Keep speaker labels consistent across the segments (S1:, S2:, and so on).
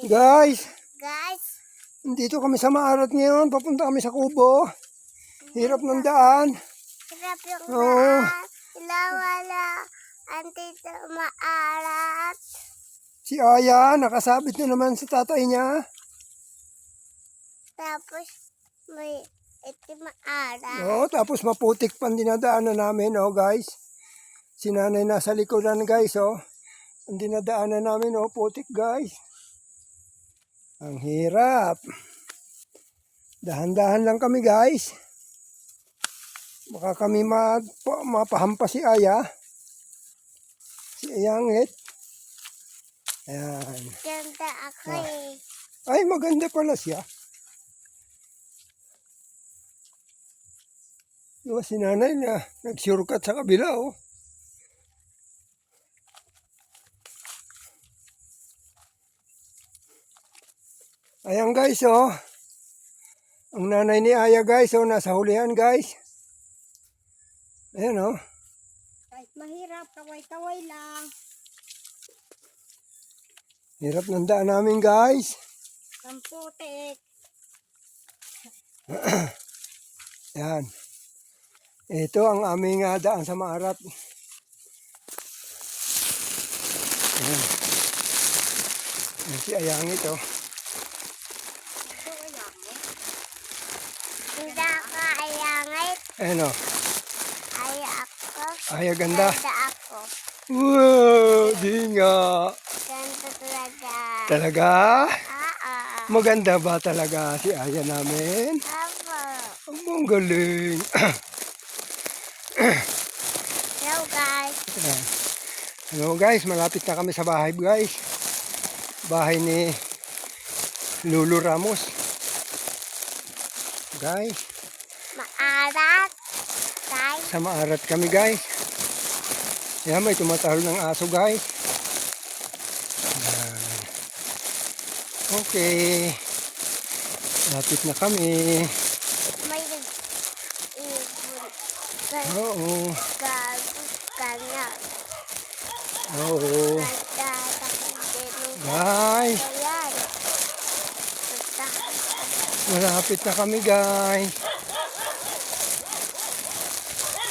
S1: Guys,
S2: Guys,
S1: dito kami sa Maarat ngayon. Papunta kami sa Kubo. Hirap ng daan.
S2: hirap yung
S1: Oo.
S2: daan. Wala. Andito maarat.
S1: Si Aya, nakasabit na naman sa tatay niya.
S2: Tapos may ito maarat.
S1: Oh, tapos maputik pang dinadaanan namin, oh guys. Si nanay nasa likodan, guys, oh. Ang dinadaanan namin, oh, putik, guys. Ang hirap. Dahan-dahan lang kami, guys. Baka kami mapahampas si Aya. Si Ayangit. Ayan.
S2: Ganda ako eh.
S1: Ay, maganda pala siya. Diba si nanay na nag-shortcut sa kabila, oh. Ayan, guys, oh. Ang nanay ni Aya, guys, oh, nasa hulihan, guys. Ayan, oh.
S2: Kahit mahirap, kaway-kaway lang.
S1: Hirap ng daan namin, guys.
S2: Kamputik.
S1: Ayan. Ito ang aming daan sa Maarat. Ayan. Ayan si Ayangit, oh.
S2: Hindi ako ayangit.
S1: Ayan, oh.
S2: Ay ako.
S1: Aya, ganda.
S2: Ganda ako.
S1: Wow, di nga.
S2: Ganda talaga.
S1: Talaga?
S2: Oo.
S1: Maganda ba talaga si Aya namin?
S2: Opo.
S1: Ang galing.
S2: Hello guys.
S1: Ayan. Hello guys, malapit na kami sa bahay, guys. Bahay ni Lulu Ramos. Guys,
S2: Maarat. Guys.
S1: sa Maarat kami, guys. Ayan, may tumatahol ng aso, guys. Ayan. Okay. Lapit na kami.
S2: May nag-ibon.
S1: Oo.
S2: Gago ka na.
S1: Oo.
S2: Nagtatakot din ng
S1: Guys,
S2: Ayan.
S1: malapit na kami, guys.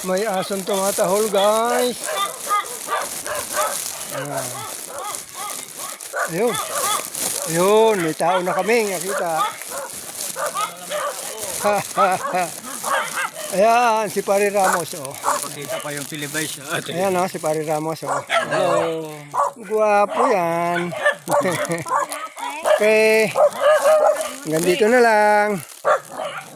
S1: May asong tumatahol, guys. Ayan. Ayun. Ayun, may tao na kami, nakita. Ayan, si Pari Ramos, oh.
S3: Pakita pa yung silibay siya.
S1: Ayan, oh, si Pari Ramos, oh. Hello. Guwapo yan. Okay. Hanggang dito na lang.